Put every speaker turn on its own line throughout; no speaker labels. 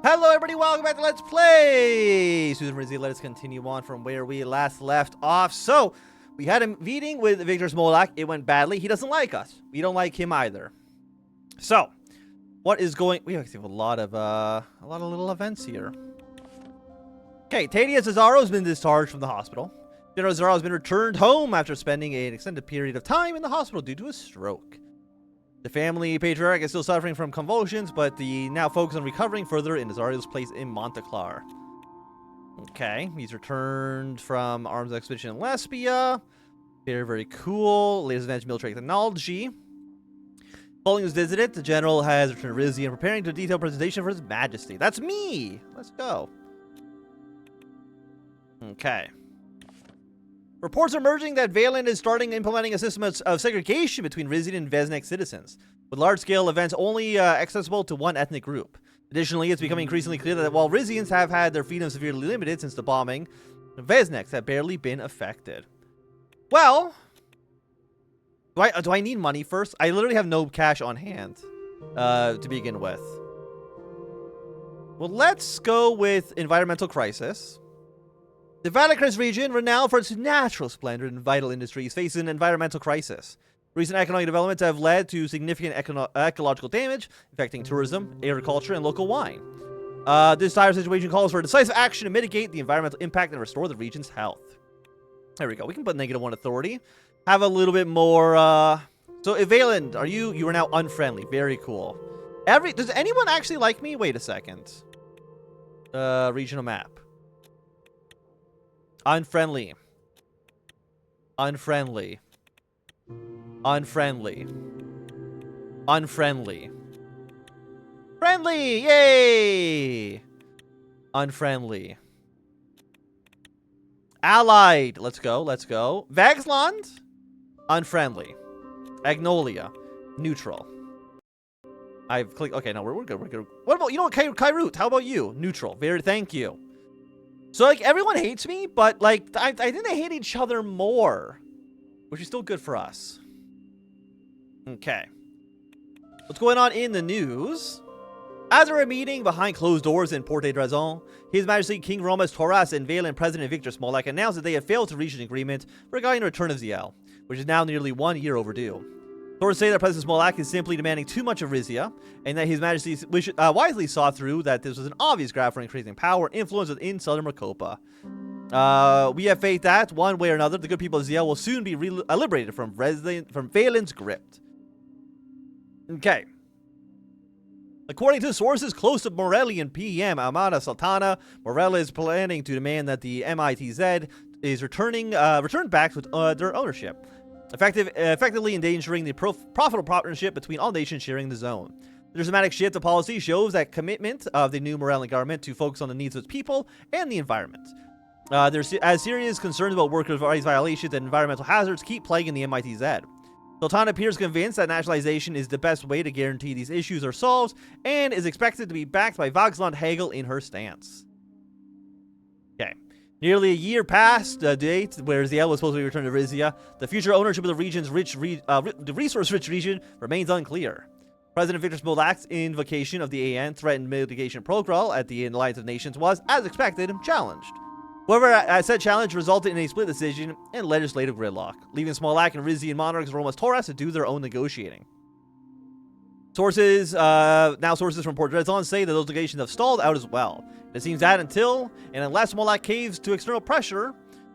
Hello everybody, welcome back to Let's Play Suzerain Rizia. Let us continue on from where we last left off. So, we had a meeting with Victor Smolak. It went badly. He doesn't like us. We don't like him either. So, what is going... We have a lot of little events here. Okay, Tadia Cesaro has been discharged from the hospital. General Cesaro has been returned home after spending an extended period of time in the hospital due to a stroke. The family patriarch is still suffering from convulsions, but the now focus on recovering further in Cesario's place in Monteclar. Okay, he's returned from arms expedition in Lesbia. Very, very cool. Latest advanced military technology. Following his visit, the general has returned to Rizia and preparing to detailed presentation for his majesty. That's me! Let's go. Okay. Reports are emerging that Valen is starting implementing a system of segregation between Rizian and Vesnek citizens, with large-scale events only accessible to one ethnic group. Additionally, it's becoming increasingly clear that while Rizians have had their freedom severely limited since the bombing, Vesneks have barely been affected. Well, do I need money first? I literally have no cash on hand to begin with. Well, let's go with environmental crisis. The Valakris region, renowned for its natural splendor and vital industries, faces an environmental crisis. Recent economic developments have led to significant ecological damage, affecting tourism, agriculture, and local wine. This dire situation calls for decisive action to mitigate the environmental impact and restore the region's health. There we go. We can put -1 authority. Have a little bit more... So, Evaland, you are now unfriendly. Very cool. Does anyone actually like me? Wait a second. Regional map. Unfriendly. Unfriendly. Unfriendly. Unfriendly. Friendly! Yay! Unfriendly. Allied. Let's go. Let's go. Vaxland? Unfriendly. Agnolia. Neutral. I've clicked... Okay, no, we're good. We're good. What about... You know what, Kairut? How about you? Neutral. Very thank you. So, like, everyone hates me, but, like, I think they hate each other more. Which is still good for us. Okay. What's going on in the news? After a meeting behind closed doors in Porte Drazon, His Majesty King Romus Toras and Valen President Victor Smolak announced that they have failed to reach an agreement regarding the return of Ziel, which is now nearly 1 year overdue. Sources say that President Smolak is simply demanding too much of Rizia, and that His Majesty wisely saw through that this was an obvious grab for increasing power and influence within Southern Merkopa. We have faith that, one way or another, the good people of Ziel will soon be liberated from Valen's grip. Okay. According to sources close to Morellian PM Amana Sultana, Morella is planning to demand that the MITZ is returned back to their ownership, effectively endangering the profitable partnership between all nations sharing the zone. The dramatic shift of policy shows that commitment of the new Morellian government to focus on the needs of its people and the environment. There's as serious concerns about workers' rights violations and environmental hazards keep plaguing the MITZ. Sultana appears convinced that nationalization is the best way to guarantee these issues are solved, and is expected to be backed by Vaxland Hegel in her stance. Okay. Nearly a year past the date where Ziel was supposed to be returned to Rizia, the future ownership of the region's resource-rich region remains unclear. President Victor Smolak's invocation of the AN threatened mitigation protocol at the Alliance of Nations was, as expected, challenged. However, said challenge resulted in a split decision and legislative gridlock, leaving Smolak and Rizian monarchs Romus Toras to do their own negotiating. Sources from Port Dredson say that those negotiations have stalled out as well. It seems that unless Smolak caves to external pressure,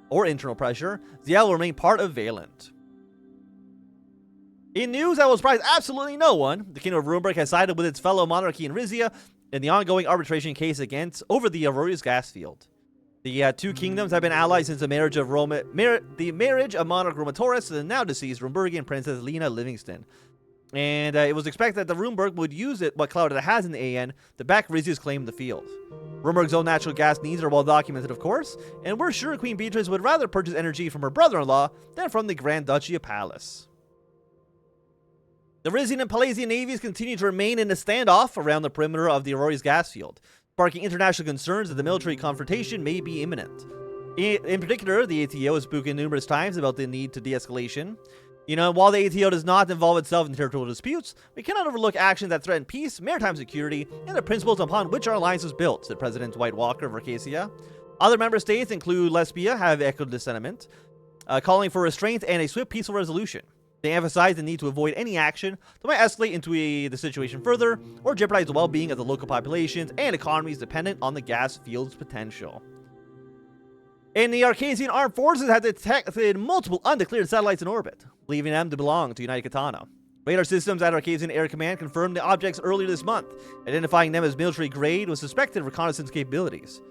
or internal pressure, Ziel will remain part of Valant. In news that will surprise absolutely no one, the Kingdom of Runeberg has sided with its fellow monarchy in Rizia in the ongoing arbitration case over the Auroria's gas field. The two kingdoms have been allied since the marriage of monarch Romus Toras to the now deceased Runebergian princess Lena Livingston. And it was expected that the Runeberg would use what clout it has in the AN to back Rizia's claim to the field. Runeberg's own natural gas needs are well documented, of course, and we're sure Queen Beatrice would rather purchase energy from her brother-in-law than from the Grand Duchy of Palace. The Rizian and Palasian navies continue to remain in a standoff around the perimeter of the Auroria's gas field, sparking international concerns that the military confrontation may be imminent. In particular, the ATO has spoken numerous times about the need to de-escalation. You know, while the ATO does not involve itself in territorial disputes, we cannot overlook actions that threaten peace, maritime security, and the principles upon which our alliance was built, said President White Walker of Arcasia. Other member states, include Lesbia, have echoed the sentiment, calling for restraint and a swift, peaceful resolution. They emphasize the need to avoid any action that might escalate into the situation further or jeopardize the well-being of the local populations and economies dependent on the gas field's potential. And the Arcasian Armed Forces have detected multiple undeclared satellites in orbit, believing them to belong to United Katana. Radar systems at Arcasian Air Command confirmed the objects earlier this month, identifying them as military-grade with suspected reconnaissance capabilities.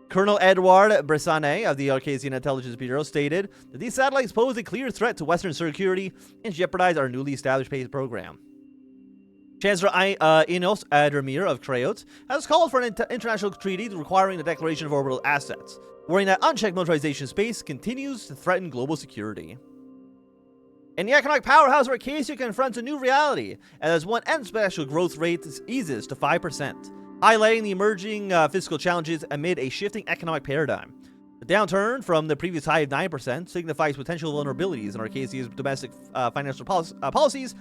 Colonel Edouard Bressane of the Arcasian Intelligence Bureau stated that these satellites pose a clear threat to Western security and jeopardize our newly established space program. Chancellor Inos Adramir of Krayot has called for an international treaty requiring the declaration of orbital assets, worrying that unchecked militarization of space continues to threaten global security. And the economic powerhouse of Arcasia confronts a new reality as one exponential growth rate eases to 5%. Highlighting the emerging fiscal challenges amid a shifting economic paradigm. The downturn from the previous high of 9% signifies potential vulnerabilities in Arcasia's domestic financial policies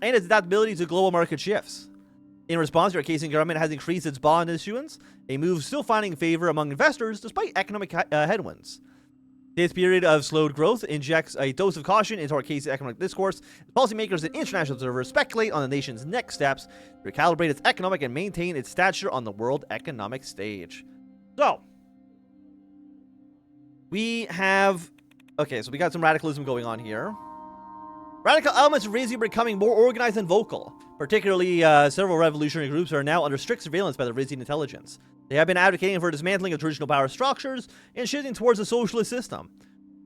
and its adaptability to global market shifts. In response, the Arcasian government has increased its bond issuance, a move still finding favor among investors despite economic headwinds. This period of slowed growth injects a dose of caution into Arcasia's economic discourse. Policymakers and international observers speculate on the nation's next steps to recalibrate its economic and maintain its stature on the world economic stage. So, we have... Okay, so we got some radicalism going on here. Radical elements of Rizia are becoming more organized and vocal. Particularly, several revolutionary groups are now under strict surveillance by the Rizian intelligence. They have been advocating for dismantling of traditional power structures and shifting towards a socialist system.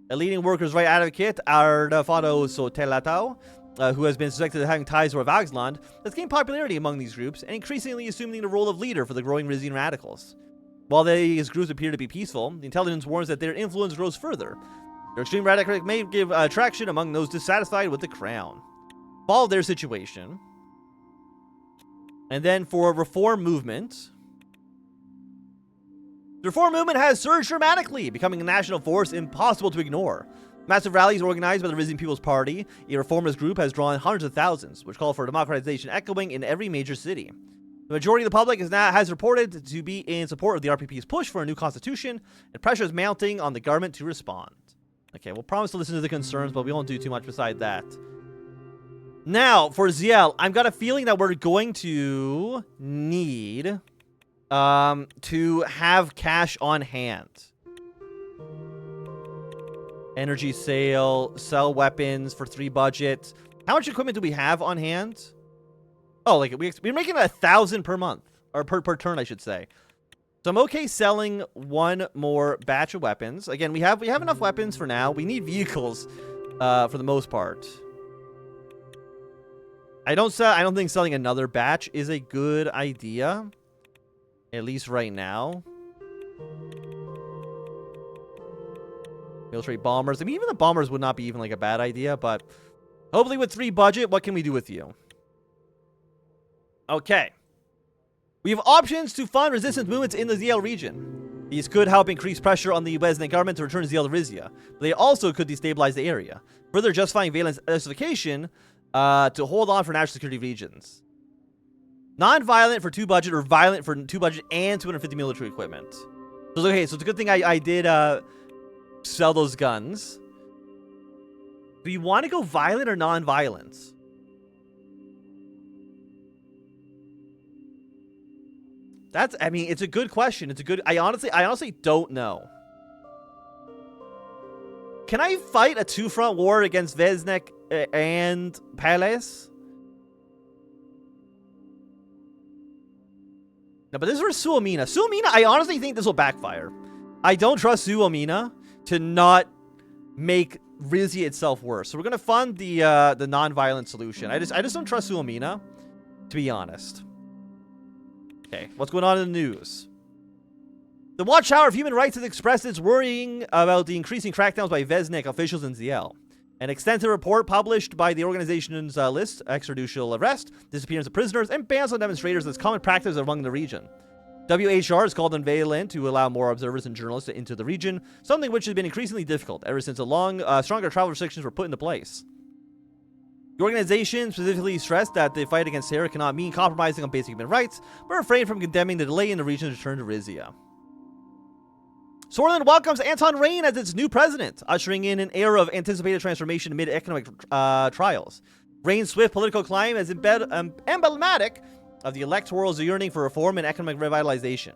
A leading workers' rights advocate, Ardafato Sotelatao, who has been suspected of having ties to Vagsland, has gained popularity among these groups and increasingly assuming the role of leader for the growing Rizian radicals. While these groups appear to be peaceful, the intelligence warns that their influence grows further. Their extreme rhetoric may give traction among those dissatisfied with the crown. Follow their situation. And then for reform movement... The reform movement has surged dramatically, becoming a national force impossible to ignore. Massive rallies organized by the Rizian People's Party, a reformist group, has drawn hundreds of thousands, which call for democratization echoing in every major city. The majority of the public has reported to be in support of the RPP's push for a new constitution, and pressure is mounting on the government to respond. Okay, we'll promise to listen to the concerns, but we won't do too much beside that. Now, for Ziel, I've got a feeling that we're going to need... to have cash on hand. Energy sale, sell weapons for 3 budget. How much equipment do we have on hand? Oh, like we're making 1,000 per month, or per turn, I should say. So I'm okay selling 1 more batch of weapons. Again, we have enough weapons for now. We need vehicles, for the most part. I don't think selling another batch is a good idea. At least right now. Military bombers. I mean, even the bombers would not be even like a bad idea, but hopefully with 3 budget, what can we do with you? Okay. We have options to fund resistance movements in the ZL region. These could help increase pressure on the Wesleyan government to return ZL to Rizia, but they also could destabilize the area, further justifying Valen's justification to hold on for national security regions. Non-violent for 2 budget, or violent for 2 budget and 250 military equipment. So, okay, so it's a good thing I did sell those guns. Do you want to go violent or non-violent? That's, I mean, it's a good question. It's a good, I honestly don't know. Can I fight a 2-front war against Vesnek and Palace? No, but this is for Suomina. Suomina, I honestly think this will backfire. I don't trust Suomina to not make Rizia itself worse. So we're gonna fund the non-violent solution. I just don't trust Suomina, to be honest. Okay, what's going on in the news? The Watchtower of Human Rights has expressed its worrying about the increasing crackdowns by Vesnek officials in ZL. An extensive report published by the organization's lists extrajudicial arrest, disappearance of prisoners, and bans on demonstrators as common practice among the region. WHR has called on Valen to allow more observers and journalists into the region, something which has been increasingly difficult ever since stronger travel restrictions were put into place. The organization specifically stressed that the fight against terror cannot mean compromising on basic human rights, but refrained from condemning the delay in the region's return to Rizia. Sworland welcomes Anton Rain as its new president, ushering in an era of anticipated transformation amid economic trials. Rain's swift political climb is emblematic of the electoral's yearning for reform and economic revitalization.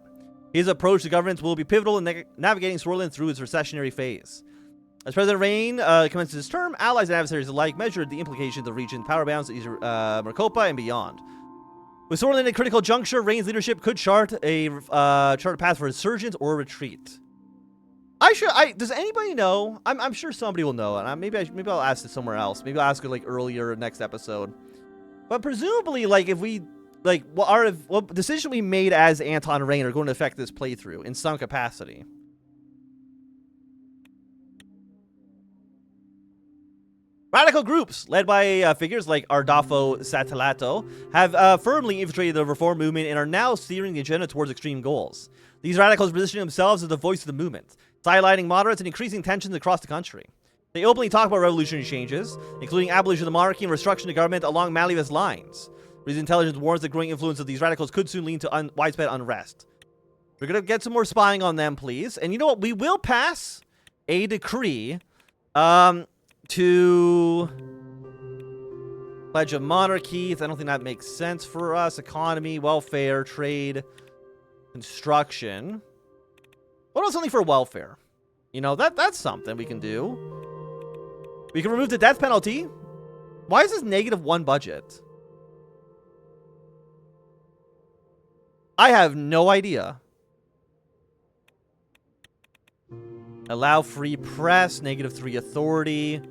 His approach to governance will be pivotal in navigating Sworland through its recessionary phase. As President Rain commences his term, allies and adversaries alike measured the implications of the region's power balance to Merkopa and beyond. With Sworland at a critical juncture, Rain's leadership could chart a path for resurgence or retreat. Does anybody know? I'm sure somebody will know, and maybe I'll ask it somewhere else. Maybe I'll ask it like earlier next episode. But presumably, like if we what decision we made as Anton Rain are going to affect this playthrough in some capacity. Radical groups, led by figures like Ardafo Satilato, have firmly infiltrated the reform movement and are now steering the agenda towards extreme goals. These radicals position themselves as the voice of the movement, sidelining moderates and increasing tensions across the country. They openly talk about revolutionary changes, including abolition of the monarchy and restructuring the government along Malivus lines. Rizia intelligence warns the growing influence of these radicals could soon lead to widespread unrest. We're going to get some more spying on them, please. And you know what? We will pass a decree to Pledge of Monarchies. I don't think that makes sense for us. Economy, welfare, trade, construction. What about something for welfare? You know, that's something we can do. We can remove the death penalty. Why is this -1 budget? I have no idea. Allow free press, -3 authority.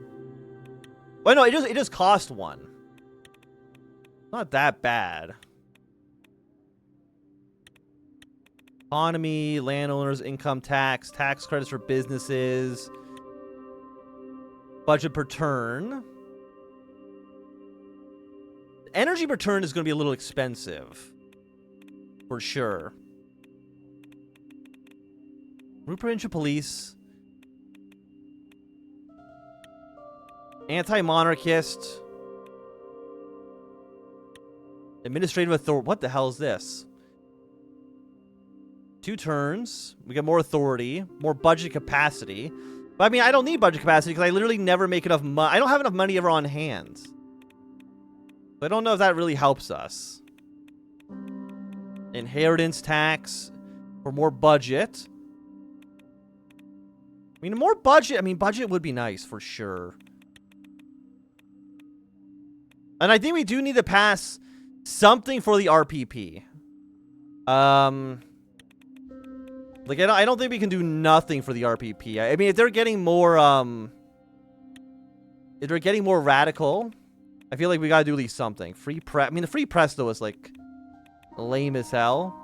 Well, no, it just cost 1. Not that bad. Economy, landowners, income tax, tax credits for businesses, budget per turn. Energy per turn is going to be a little expensive. For sure. Root provincial police. Anti-monarchist. Administrative authority. What the hell is this? 2 turns. We get more authority. More budget capacity. But I mean, I don't need budget capacity because I literally never make enough money. I don't have enough money ever on hand. So I don't know if that really helps us. Inheritance tax. For more budget. I mean, more budget. I mean, budget would be nice for sure. And I think we do need to pass something for the RPP. Like, I don't think we can do nothing for the RPP. I mean, if they're getting more, radical, I feel like we gotta do at least something. Free press. I mean, the free press, though, is, like, lame as hell.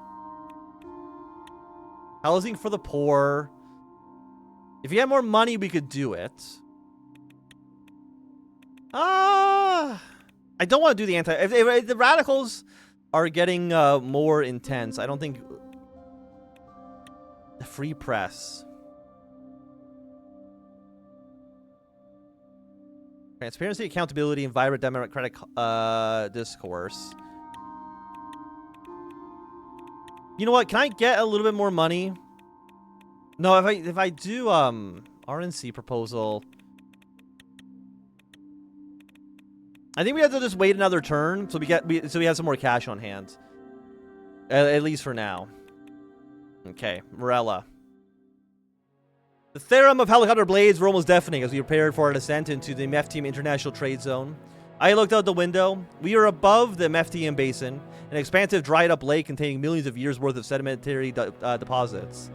Housing for the poor. If you had more money, we could do it. I don't want to do the anti... If the radicals are getting more intense, I don't think... The free press. Transparency, accountability, and vibrant democratic discourse. You know what? Can I get a little bit more money? No, if I do RNC proposal, I think we have to just wait another turn so we have some more cash on hand. At least for now. Okay, Morella. The theorem of helicopter blades were almost deafening as we prepared for our descent into the Meftium International Trade Zone. I looked out the window. We are above the Meftium Basin, an expansive dried-up lake containing millions of years' worth of sedimentary deposits.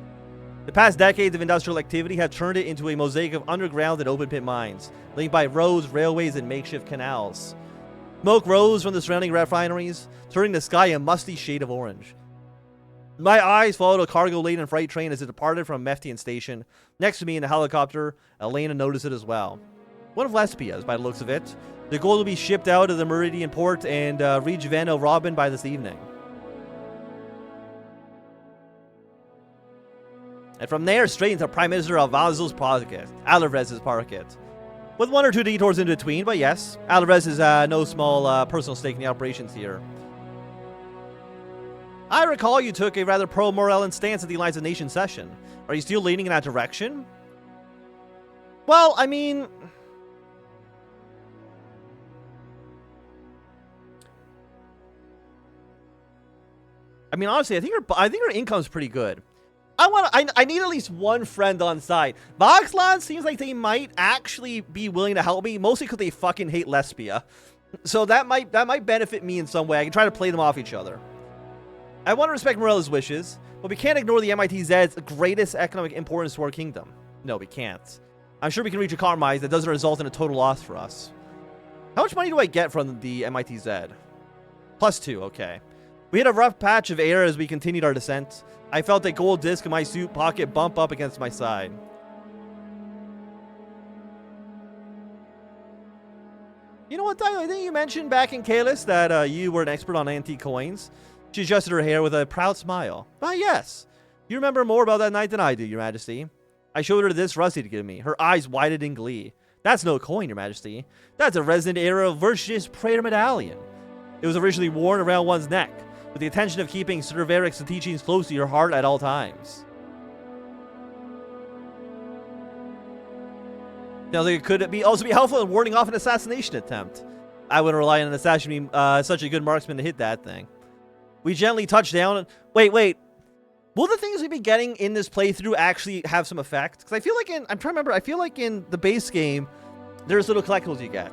The past decades of industrial activity have turned it into a mosaic of underground and open-pit mines, linked by roads, railways, and makeshift canals. Smoke rose from the surrounding refineries, turning the sky a musty shade of orange. My eyes followed a cargo-laden freight train as it departed from Meftian Station. Next to me in the helicopter, Elena noticed it as well. One of Lespia's, by the looks of it. The gold will be shipped out of the Meridian port and reach Veno Robin by this evening. And from there, straight into Prime Minister Alvarez's pocket. With one or two detours in between, but yes, Alvarez is no small personal stake in the operations here. I recall you took a rather pro-Morellan stance at the Alliance of Nations session. Are you still leaning in that direction? Well, I mean... honestly, I think her income's pretty good. I need at least one friend on side. Voxland seems like they might actually be willing to help me, mostly because they fucking hate Lesbia. So that might benefit me in some way. I can try to play them off each other. I want to respect Morella's wishes, but we can't ignore the MITZ's greatest economic importance to our kingdom. No, we can't. I'm sure we can reach a compromise that doesn't result in a total loss for us. How much money do I get from the MITZ? +2, okay. We hit a rough patch of air as we continued our descent. I felt a gold disc in my suit pocket bump up against my side. You know what, Dio? I think you mentioned back in Kalis that you were an expert on antique coins. She adjusted her hair with a proud smile. Ah, yes. You remember more about that night than I do, Your Majesty. I showed her this rusty to give me. Her eyes widened in glee. That's no coin, Your Majesty. That's a Resident Era Virtuous Prayer Medallion. It was originally worn around one's neck, with the intention of keeping Sir Varric's teachings close to your heart at all times. Now, could it also be helpful in warding off an assassination attempt? I wouldn't rely on an assassin being such a good marksman to hit that thing. We gently touched down. Wait. Will the things we've been getting in this playthrough actually have some effect? Because I feel like I'm trying to remember. I feel like in the base game, there's little collectibles you get.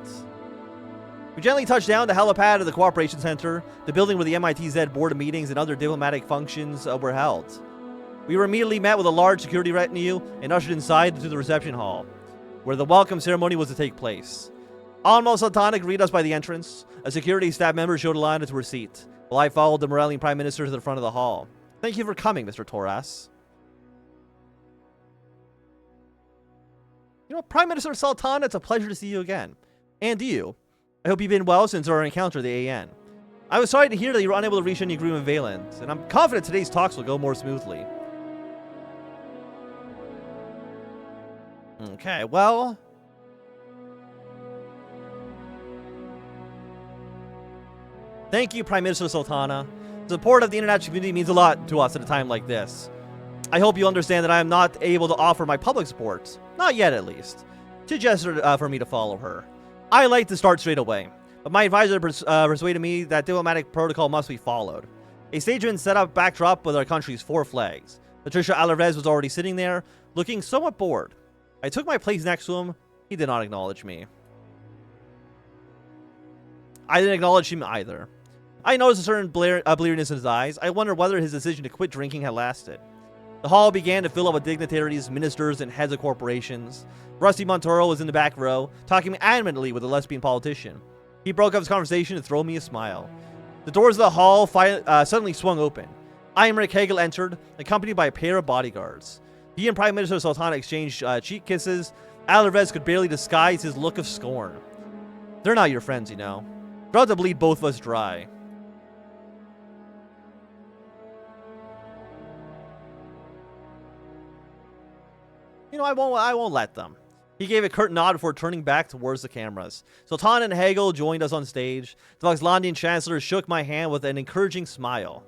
We gently touched down the helipad of the Cooperation Center, the building where the MITZ board of meetings and other diplomatic functions were held. We were immediately met with a large security retinue and ushered inside to the reception hall, where the welcome ceremony was to take place. Almost Sultana greeted us by the entrance. A security staff member showed Alana to her seat, while I followed the Morellian Prime Minister to the front of the hall. Thank you for coming, Mr. Toras. You know what, Prime Minister Sultana, it's a pleasure to see you again. And you. I hope you've been well since our encounter at the AN. I was sorry to hear that you were unable to reach any agreement with Valent, and I'm confident today's talks will go more smoothly. Okay, well... Thank you, Prime Minister Sultana. The support of the international community means a lot to us at a time like this. I hope you understand that I am not able to offer my public support. Not yet, at least. She gestured for me to follow her. I like to start straight away, but my advisor persuaded me that diplomatic protocol must be followed. A stagehand set up backdrop with our country's 4 flags. Patricia Alvarez was already sitting there, looking somewhat bored. I took my place next to him. He did not acknowledge me. I didn't acknowledge him either. I noticed a certain bleariness in his eyes. I wondered whether his decision to quit drinking had lasted. The hall began to fill up with dignitaries, ministers, and heads of corporations. Rusty Montoro was in the back row, talking animatedly with a lesbian politician. He broke up his conversation and threw me a smile. The doors of the hall suddenly swung open. Imric Hegel entered, accompanied by a pair of bodyguards. He and Prime Minister Sultana exchanged cheek kisses. Alvarez could barely disguise his look of scorn. They're not your friends, you know. They're out to bleed both of us dry. You know, I won't let them. He gave a curt nod before turning back towards the cameras. Sultan and Hegel joined us on stage. The Voxlandian Chancellor shook my hand with an encouraging smile.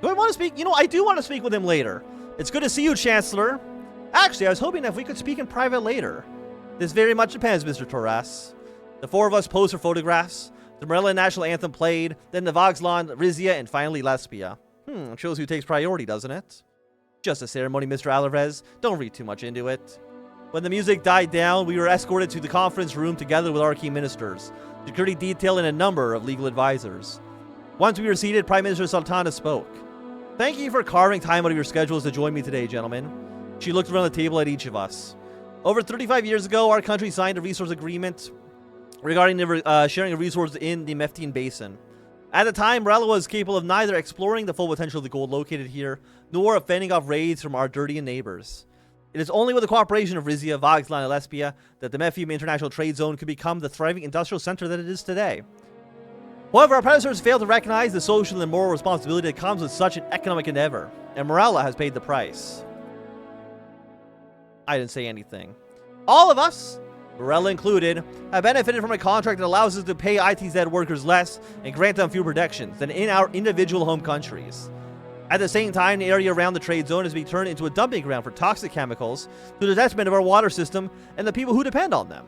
Do I want to speak? You know, I do want to speak with him later. It's good to see you, Chancellor. Actually, I was hoping if we could speak in private later. This very much depends, Mr. Toras. The 4 of us posed for photographs. The Morellian national anthem played, then the Voxland, Rizia, and finally Lesbia. Shows who takes priority, doesn't it? Just a ceremony, Mr. Alvarez. Don't read too much into it. When the music died down, we were escorted to the conference room together with our key ministers, security detail, and a number of legal advisors. Once we were seated, Prime Minister Sultana spoke. Thank you for carving time out of your schedules to join me today, gentlemen. She looked around the table at each of us. Over 35 years ago, our country signed a resource agreement regarding the sharing of resources in the Mephtian Basin. At the time, Morella was capable of neither exploring the full potential of the gold located here, nor of fending off raids from our Ardirtian neighbors. It is only with the cooperation of Rizia, Voxland, and Lesbia that the Mephium International Trade Zone could become the thriving industrial center that it is today. However, our predecessors failed to recognize the social and moral responsibility that comes with such an economic endeavor. and Morella has paid the price. I didn't say anything. All of us, Morella included, have benefited from a contract that allows us to pay ITZ workers less and grant them fewer protections than in our individual home countries. At the same time, the area around the trade zone is being turned into a dumping ground for toxic chemicals to the detriment of our water system and the people who depend on them.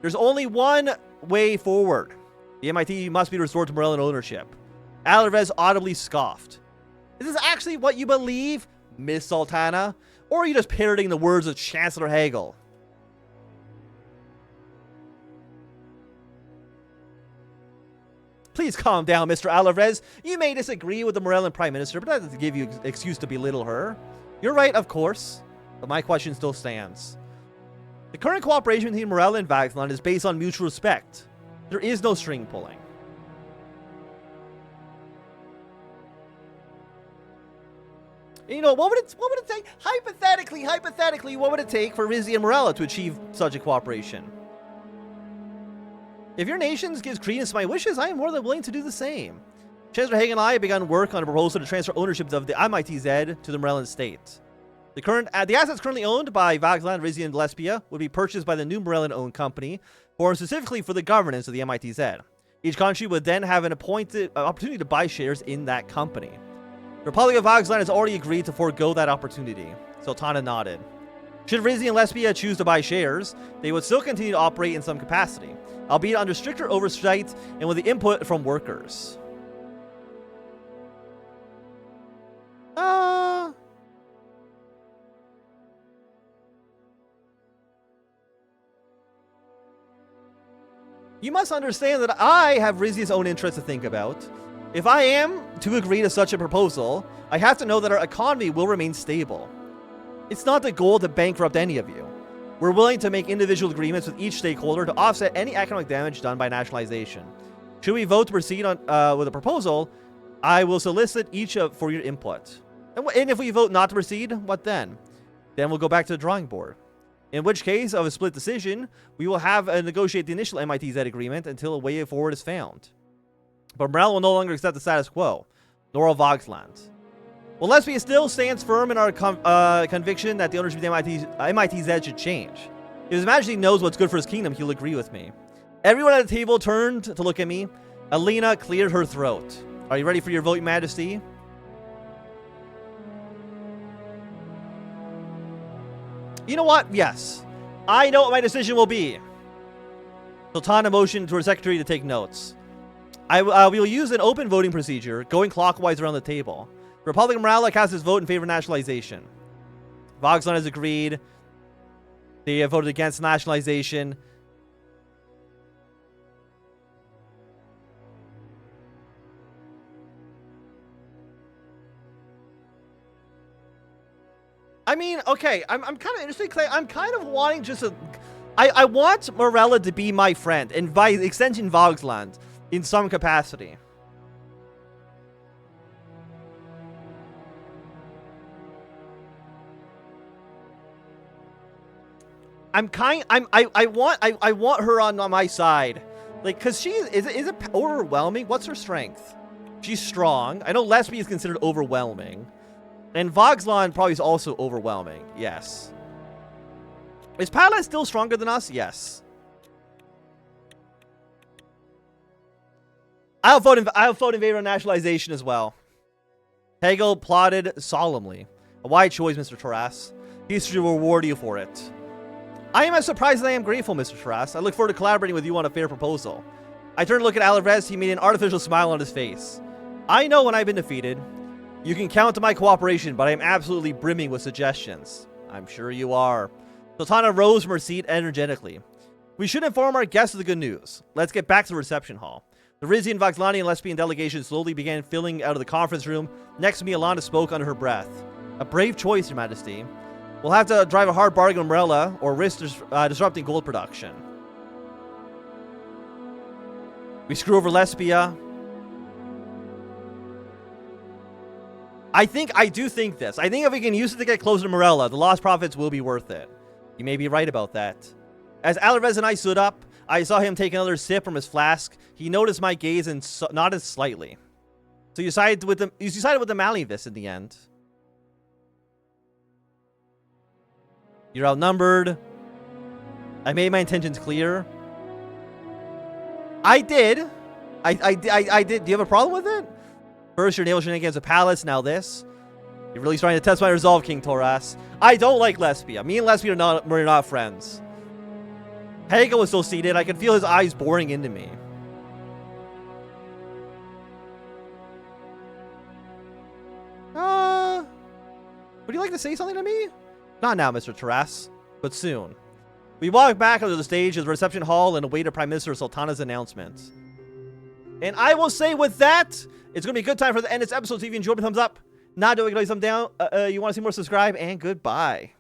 There's only one way forward. The MIT must be restored to Morellan ownership. Alvarez audibly scoffed. Is this actually what you believe, Miss Sultana? Or are you just parroting the words of Chancellor Hagel? Please calm down, Mr. Alvarez. You may disagree with the Morellan Prime Minister, but that doesn't give you an excuse to belittle her. You're right, of course, but my question still stands. The current cooperation between Morella and Vaxland is based on mutual respect. There is no string pulling. You know, what would it take, hypothetically, what would it take for Rizia and Morella to achieve such a cooperation? If your nations gives credence to my wishes, I am more than willing to do the same. Chancellor Hagen and I have begun work on a proposal to transfer ownership of the MITZ to the Morellan state. The assets currently owned by Vaxland, Rizia, and Lesbia would be purchased by the new Morellan-owned company, formed specifically for the governance of the MITZ. Each country would then have an opportunity to buy shares in that company. The Republic of Vaxland has already agreed to forego that opportunity. Sultana nodded. Should Rizia and Lesbia choose to buy shares, they would still continue to operate in some capacity, albeit under stricter oversight and with the input from workers. You must understand that I have Rizia's own interests to think about. If I am to agree to such a proposal, I have to know that our economy will remain stable. It's not the goal to bankrupt any of you. We're willing to make individual agreements with each stakeholder to offset any economic damage done by nationalization. Should we vote to proceed on with a proposal, I will solicit each for your input. And if we vote not to proceed, what then? Then we'll go back to the drawing board. In which case of a split decision, we will have negotiate the initial MITZ agreement until a way forward is found. But Morel will no longer accept the status quo, nor will Vaxland. Well, Lesbia still stands firm in our conviction that the ownership of the MITZ should change. If His Majesty knows what's good for his kingdom, he'll agree with me. Everyone at the table turned to look at me. Alina cleared her throat. Are you ready for your vote, Your Majesty? You know what? Yes. I know what my decision will be. Sultana motioned to her secretary to take notes. We will use an open voting procedure, going clockwise around the table. Republican Morella cast his vote in favor of nationalization. Vaxland has agreed. They have voted against nationalization. I mean, okay, I'm kind of interested because I'm kind of wanting just a... I want Morella to be my friend, and by extension Vaxland, in some capacity. I want her on my side, like, cause she is it overwhelming? What's her strength? She's strong. I know Lesbia is considered overwhelming, and Vaxland probably is also overwhelming. Yes. Is Paladin still stronger than us? Yes. I'll vote in favor of nationalization as well. Hegel plotted solemnly. A wise choice, Mr. Toras. History will reward you for it. I am as surprised as I am grateful, Mr. Toras. I look forward to collaborating with you on a fair proposal. I turned to look at Alvarez. He made an artificial smile on his face. I know when I've been defeated. You can count on my cooperation, but I am absolutely brimming with suggestions. I'm sure you are. Sultana rose from her seat energetically. We should inform our guests of the good news. Let's get back to the reception hall. The Rizian, Vaxlani, and Lesbian delegations slowly began filling out of the conference room. Next to me, Alana spoke under her breath. A brave choice, Your Majesty. We'll have to drive a hard bargain with Morella or risk disrupting gold production. We screw over Lesbia. I do think this. I think if we can use it to get closer to Morella, the lost profits will be worth it. You may be right about that. As Alvarez and I stood up, I saw him take another sip from his flask. He noticed my gaze and nodded slightly. So you sided with the Malivis in the end. You're outnumbered. I made my intentions clear. I did. I did. Do you have a problem with it? First, your naval shenanigans of Palace. Now this. You're really starting to test my resolve, King Toras. I don't like Lesbia. Me and Lesbia we're not friends. Hago was still seated. I could feel his eyes boring into me. Would you like to say something to me? Not now, Mr. Toras, but soon. We walk back onto the stage of the reception hall and await Prime Minister Sultana's announcement. And I will say with that, it's going to be a good time for the end of this episode. So if you enjoyed, thumbs up. Not doing it, thumbs down. You want to see more, subscribe, and goodbye.